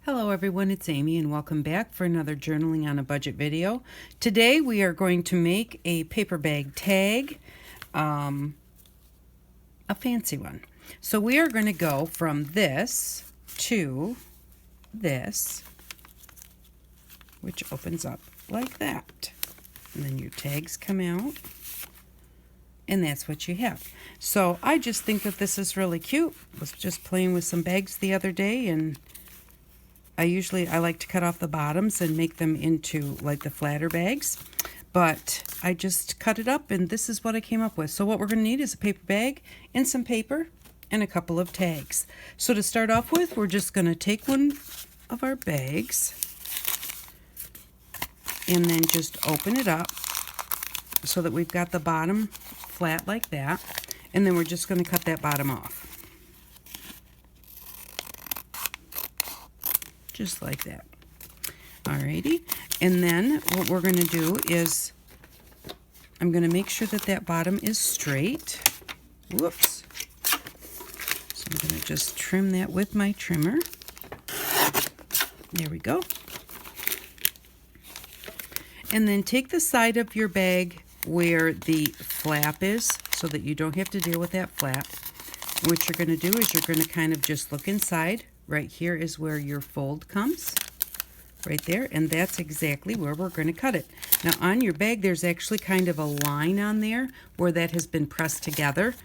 Hello everyone, it's Amy and welcome back for another Journaling on a Budget video. Today we are going to make a paper bag tag, a fancy one. So we are going to go from this to this, which opens up like that. And then your tags come out, and that's what you have. So I just think that this is really cute. I was just playing with some bags the other day, and I like to cut off the bottoms and make them into like the flatter bags, but I just cut it up and this is what I came up with. So what we're going to need is a paper bag and some paper and a couple of tags. So to start off with, we're just going to take one of our bags and then just open it up so that we've got the bottom flat like that, and then we're just going to cut that bottom off. Just like that. Alrighty, and then what we're going to do is I'm going to make sure that that bottom is straight. Whoops. So I'm going to just trim that with my trimmer. There we go. And then take the side of your bag where the flap is so that you don't have to deal with that flap. What you're going to do is you're going to kind of just look inside. Right here is where your fold comes, right there, and that's exactly where we're going to cut it. Now on your bag there's actually kind of a line on there where that has been pressed together,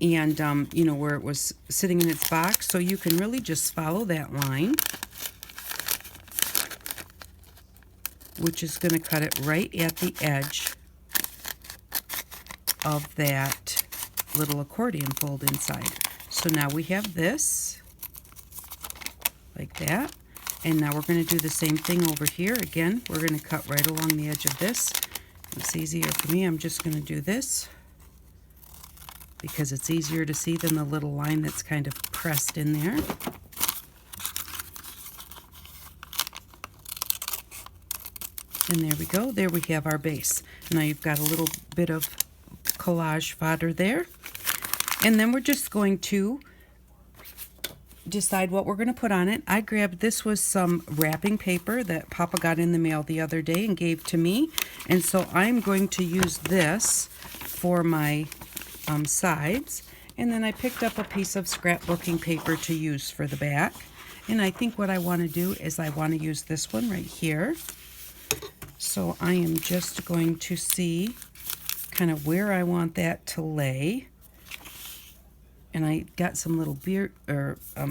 and you know, where it was sitting in its box, so you can really just follow that line, which is going to cut it right at the edge of that little accordion fold inside. So now we have this like that, and now we're going to do the same thing over here. Again, we're going to cut right along the edge of this. It's easier for me. I'm just going to do this because it's easier to see than the little line that's kind of pressed in there. And there we go. There we have our base. Now you've got a little bit of collage fodder there, and then we're just going to decide what we're going to put on it. I grabbed, this was some wrapping paper that Papa got in the mail the other day and gave to me, and so I'm going to use this for my sides. And then I picked up a piece of scrapbooking paper to use for the back, and I think what I want to do is I want to use this one right here. So I am just going to see kind of where I want that to lay. And I got some little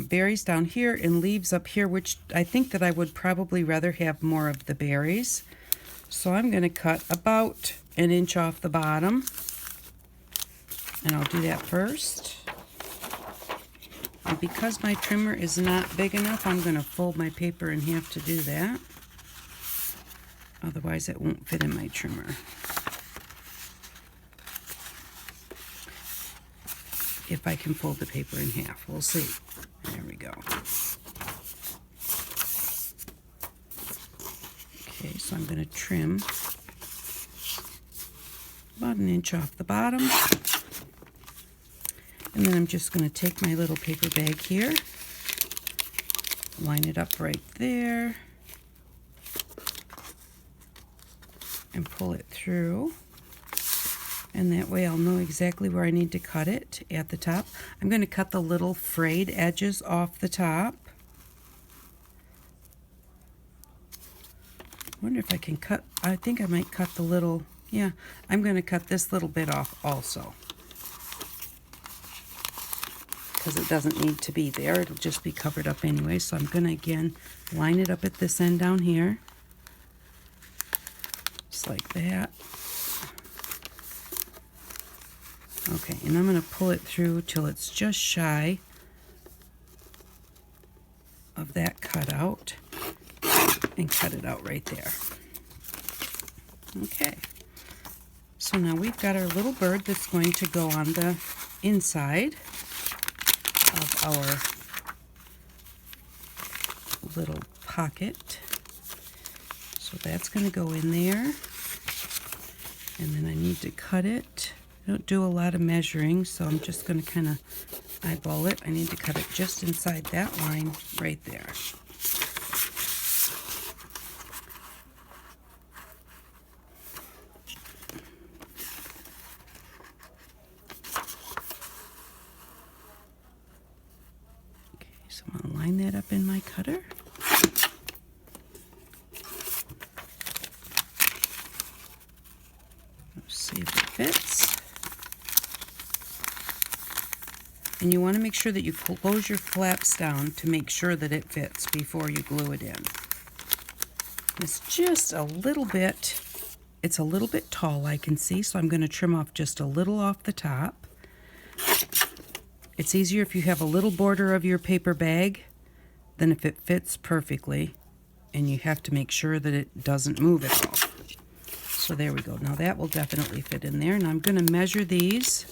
berries down here and leaves up here, which I think that I would probably rather have more of the berries. So I'm going to cut about 1 inch off the bottom, and I'll do that first. And because my trimmer is not big enough, I'm going to fold my paper in half to do that. Otherwise it won't fit in my trimmer. If I can fold the paper in half, we'll see. There we go. Okay, so I'm going to trim about 1 inch off the bottom. And then I'm just going to take my little paper bag here, line it up right there, and pull it through. And that way I'll know exactly where I need to cut it at the top. I'm going to cut the little frayed edges off the top. I wonder if I can cut, I think I might cut the little, yeah, I'm going to cut this little bit off also, because it doesn't need to be there. It'll just be covered up anyway. So I'm going to again line it up at this end down here, just like that. Okay, and I'm going to pull it through till it's just shy of that cutout and cut it out right there. Okay, so now we've got our little bird that's going to go on the inside of our little pocket. So that's going to go in there, and then I need to cut it. I don't do a lot of measuring, so I'm just going to kind of eyeball it. I need to cut it just inside that line right there. my cutter. Let's see if it fits. And you want to make sure that you close your flaps down to make sure that it fits before you glue it in. It's just a little bit, it's a little bit tall, I can see, so I'm going to trim off just a little off the top. It's easier if you have a little border of your paper bag than if it fits perfectly, and you have to make sure that it doesn't move at all. So there we go. Now that will definitely fit in there, and I'm going to measure these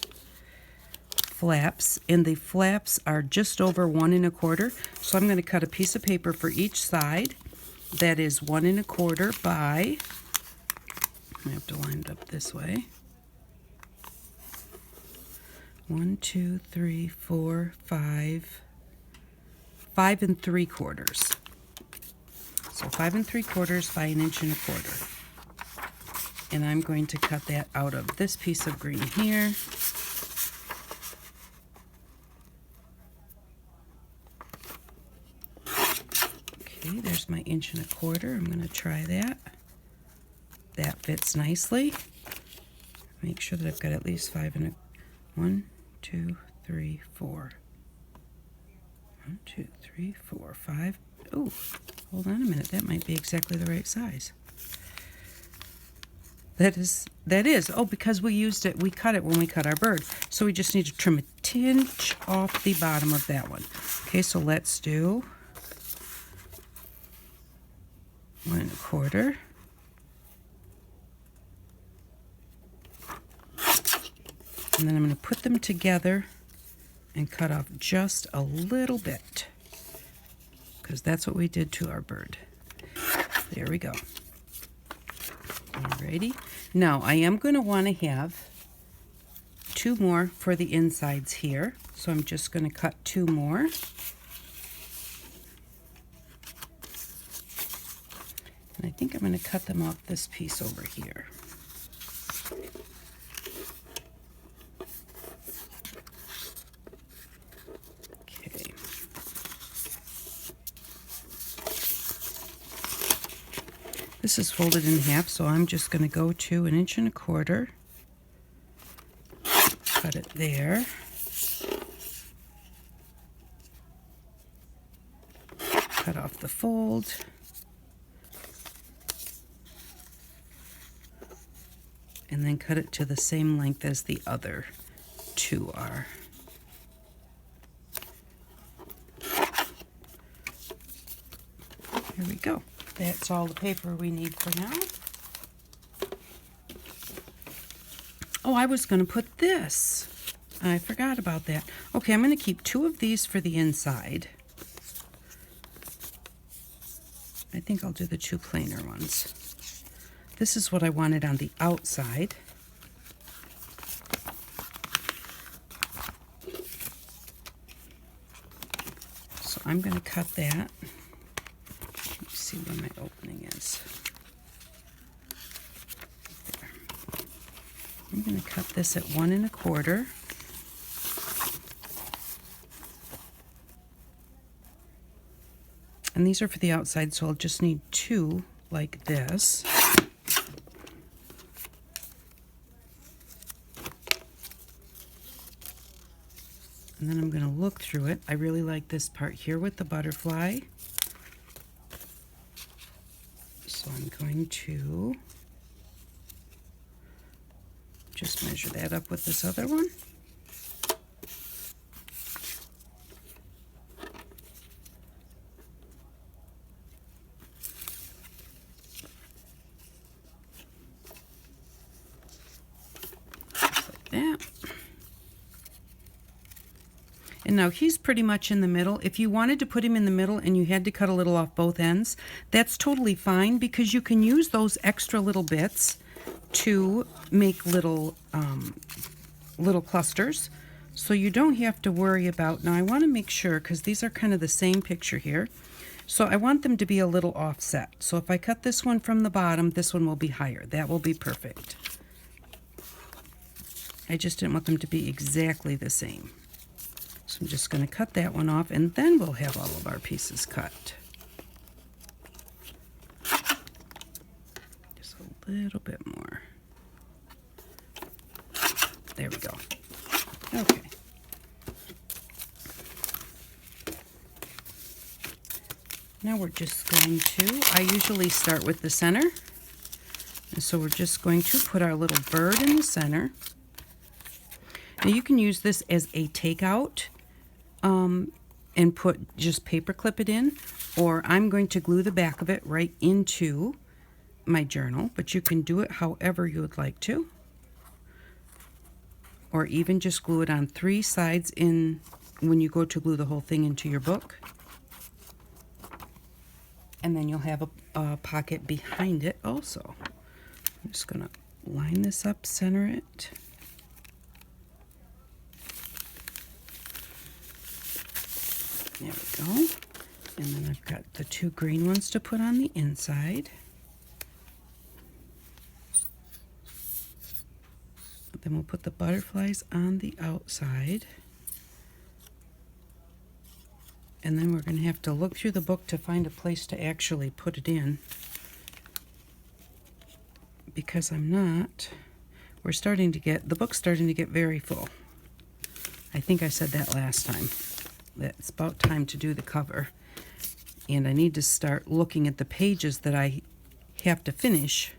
flaps, and the flaps are just over 1 1/4. So I'm going to cut a piece of paper for each side that is 1 1/4 by, I have to line it up this way, 1, 2, 3, 4, 5 3/4. So 5 3/4 by 1 1/4. And I'm going to cut that out of this piece of green here. Okay, there's my 1 1/4. I'm going to try that. That fits nicely. Make sure that I've got at least 5 and 1, 2, 3, 4. 1, 2, 3, 4, 5. Oh, hold on a minute. That might be exactly the right size. That is. Oh, because we used it, we cut it when we cut our bird. So we just need to trim a tinge off the bottom of that one. Okay, so let's do 1 1/4. And then I'm going to put them together and cut off just a little bit, because that's what we did to our bird. There we go. Alrighty. Now I am going to want to have 2 more for the insides here. So I'm just going to cut 2 more. And I think I'm going to cut them off this piece over here. Okay. This is folded in half, so I'm just going to go to 1 1/4. Cut it there. Cut off the fold. And then cut it to the same length as the other 2 are. Here we go. That's all the paper we need for now. Oh, I was going to put this. I forgot about that. Okay, I'm going to keep 2 of these for the inside. I think I'll do the 2 plainer ones. This is what I wanted on the outside. So I'm going to cut that. Let's see where my opening is. There. I'm going to cut this at 1 1/4. And these are for the outside, so I'll just need 2 like this. And then I'm going to look through it. I really like this part here with the butterfly. So I'm going to just measure that up with this other one. Just like that. And now he's pretty much in the middle. If you wanted to put him in the middle and you had to cut a little off both ends, that's totally fine, because you can use those extra little bits to make little clusters. So you don't have to worry about, now I want to make sure, because these are kind of the same picture here, so I want them to be a little offset. So if I cut this one from the bottom, this one will be higher. That will be perfect. I just didn't want them to be exactly the same. So I'm just going to cut that one off, and then we'll have all of our pieces cut. Just a little bit more. There we go. Okay. Now we're just going to, I usually start with the center. And so we're just going to put our little bird in the center. Now you can use this as a takeout and just paper clip it in, or I'm going to glue the back of it right into my journal, but you can do it however you would like to. Or even just glue it on 3 sides in when you go to glue the whole thing into your book. And then you'll have a pocket behind it also. I'm just going to line this up, center it. There we go. And then I've got the 2 green ones to put on the inside. Then we'll put the butterflies on the outside. And then we're going to have to look through the book to find a place to actually put it in. Because the book's starting to get very full. I think I said that last time. That it's about time to do the cover. And I need to start looking at the pages that I have to finish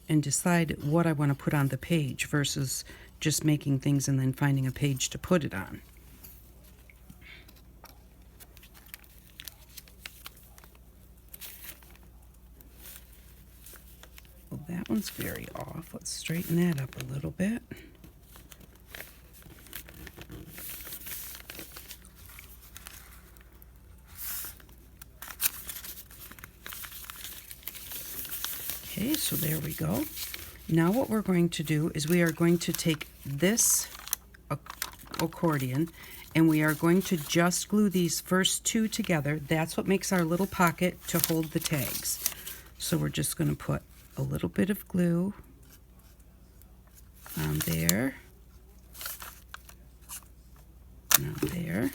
and decide what I want to put on the page versus just making things and then finding a page to put it on. Well, that one's very off. Let's straighten that up a little bit. Okay, so there we go. Now what we're going to do is we are going to take this accordion and we are going to just glue these first 2 together. That's what makes our little pocket to hold the tags. So we're just going to put a little bit of glue on there, and on there.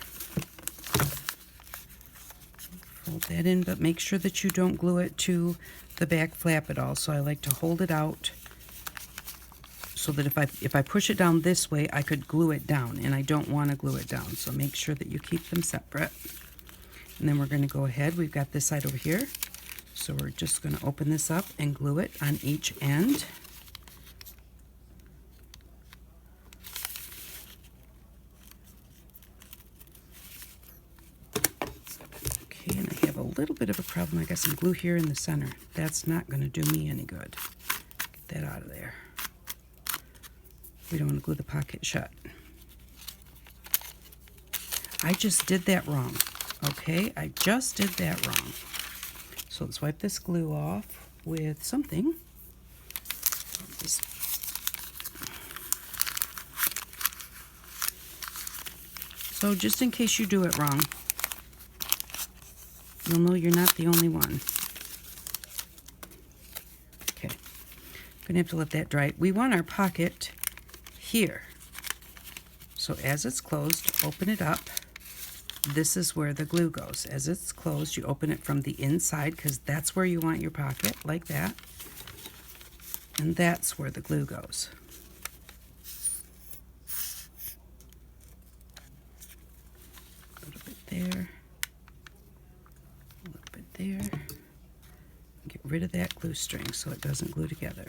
Fold that in, but make sure that you don't glue it to the back flap at all. So I like to hold it out so that if I push it down this way, I could glue it down, and I don't want to glue it down. So make sure that you keep them separate. And then we're going to go ahead. We've got this side over here. So we're just going to open this up and glue it on each end. Okay, and I have a little bit of a problem. I got some glue here in the center. That's not going to do me any good. Get that out of there. We don't want to glue the pocket shut. I just did that wrong. Okay, I just did that wrong. So let's wipe this glue off with something. So just in case you do it wrong, you'll know you're not the only one. Okay, I'm gonna have to let that dry. We want our pocket here. So as it's closed, open it up. This is where the glue goes. As it's closed, you open it from the inside because that's where you want your pocket, like that. And that's where the glue goes. A little bit there. A little bit there. Get rid of that glue string so it doesn't glue together.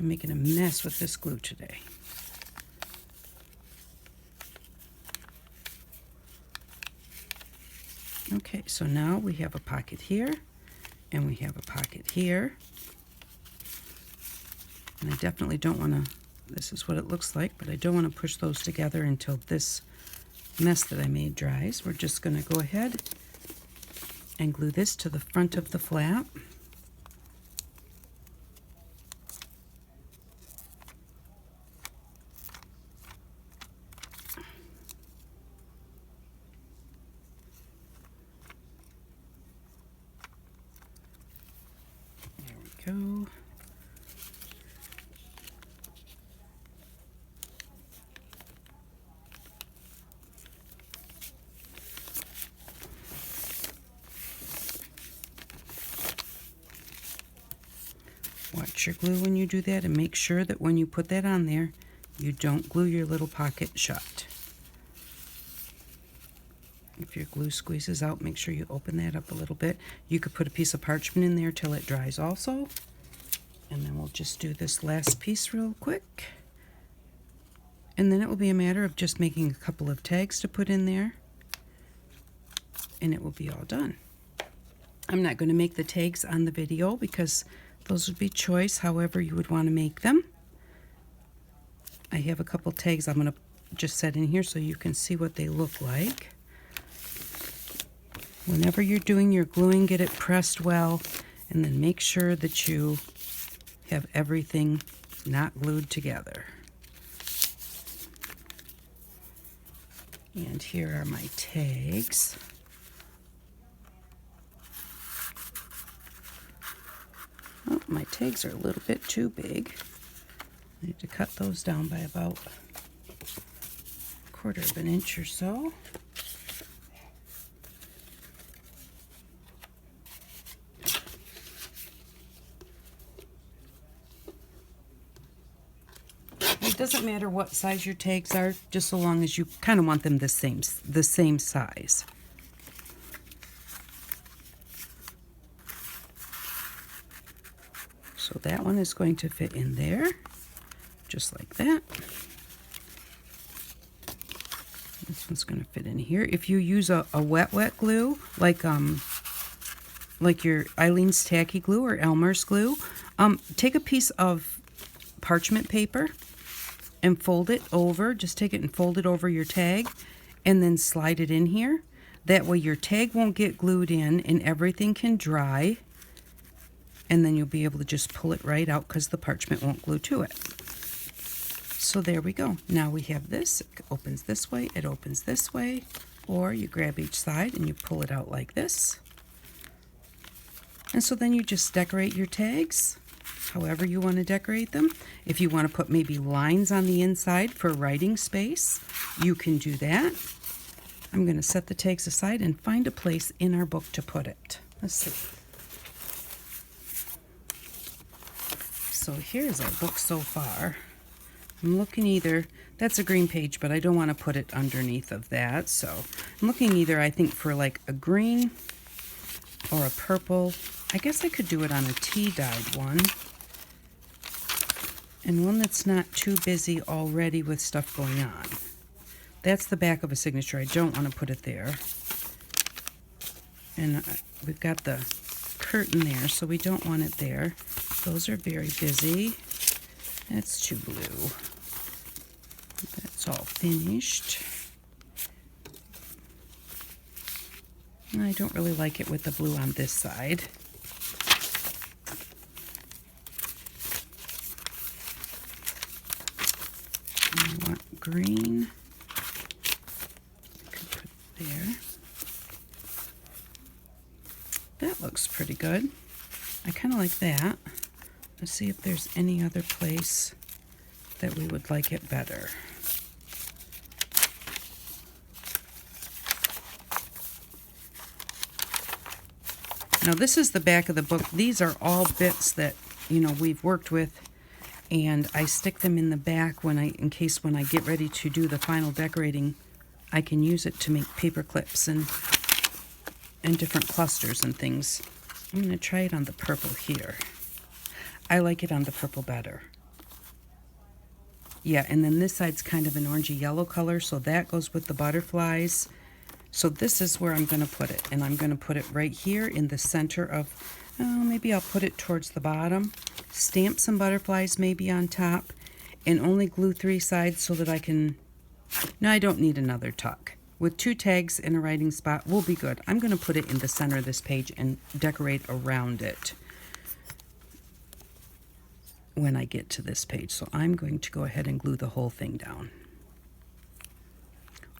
I'm making a mess with this glue today. Okay, so now we have a pocket here, and we have a pocket here. And I definitely don't want to, this is what it looks like, but I don't want to push those together until this mess that I made dries. We're just going to go ahead and glue this to the front of the flap. go. Watch your glue when you do that, and make sure that when you put that on there, you don't glue your little pocket shut. If your glue squeezes out, make sure you open that up a little bit. You could put a piece of parchment in there till it dries also. And then we'll just do this last piece real quick. And then it will be a matter of just making a couple of tags to put in there, and it will be all done. I'm not going to make the tags on the video because those would be choice, however you would want to make them. I have a couple tags I'm going to just set in here so you can see what they look like. Whenever you're doing your gluing, get it pressed well, and then make sure that you have everything not glued together. And here are my tags. Oh, my tags are a little bit too big. I need to cut those down by about 1/4 of an inch or so. It doesn't matter what size your tags are, just so long as you kind of want them the same size. So that one is going to fit in there, just like that. This one's going to fit in here. If you use a wet glue, like your Aleene's Tacky Glue or Elmer's glue, take a piece of parchment paper and fold it over. Just take it and fold it over your tag, and then slide it in here. That way your tag won't get glued in and everything can dry. And then you'll be able to just pull it right out because the parchment won't glue to it. So there we go. Now we have this. It opens this way, it opens this way, or you grab each side and you pull it out like this. And so then you just decorate your tags however you want to decorate them. If you want to put maybe lines on the inside for writing space, you can do that. I'm going to set the tags aside and find a place in our book to put it. Let's see. So here's our book so far. I'm looking either, that's a green page, but I don't want to put it underneath of that. So I'm looking either, I think, for like a green or a purple. I guess I could do it on a tea-dyed one. And one that's not too busy already with stuff going on. That's the back of a signature. I don't want to put it there. And we've got the curtain there, so we don't want it there. Those are very busy. That's too blue. That's all finished. I don't really like it with the blue on this side. I want green. I could put it there. That looks pretty good. I kind of like that. Let's see if there's any other place that we would like it better. Now this is the back of the book. These are all bits that, you know, we've worked with, and I stick them in the back in case when I get ready to do the final decorating, I can use it to make paper clips and different clusters and things. I'm going to try it on the purple here. I like it on the purple better. Yeah, and then this side's kind of an orangey yellow color, so that goes with the butterflies. So this is where I'm going to put it, and I'm going to put it right here in the center of, maybe I'll put it towards the bottom. Stamp some butterflies maybe on top, and only glue 3 sides so that I can, no, I don't need another tuck. With 2 tags in a writing spot, we'll be good. I'm going to put it in the center of this page and decorate around it when I get to this page. So I'm going to go ahead and glue the whole thing down.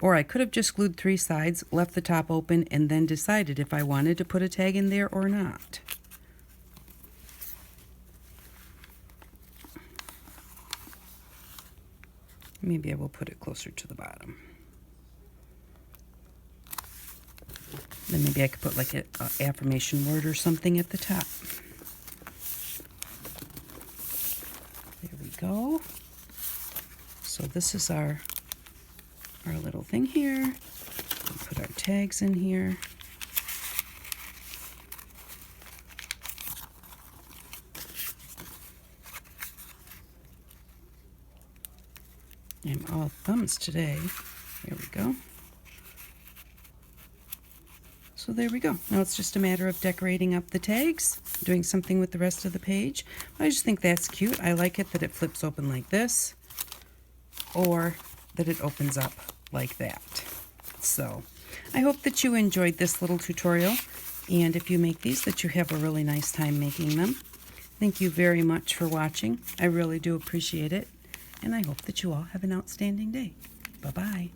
Or I could have just glued 3 sides, left the top open, and then decided if I wanted to put a tag in there or not. Maybe I will put it closer to the bottom. Then maybe I could put like an affirmation word or something at the top. There we go. So this is our little thing here. We'll put our tags in here. I'm all thumbs today. There we go. So there we go. Now it's just a matter of decorating up the tags, doing something with the rest of the page. I just think that's cute. I like it that it flips open like this, or that it opens up like that. So I hope that you enjoyed this little tutorial, and if you make these, that you have a really nice time making them. Thank you very much for watching. I really do appreciate it, and I hope that you all have an outstanding day. Bye-bye.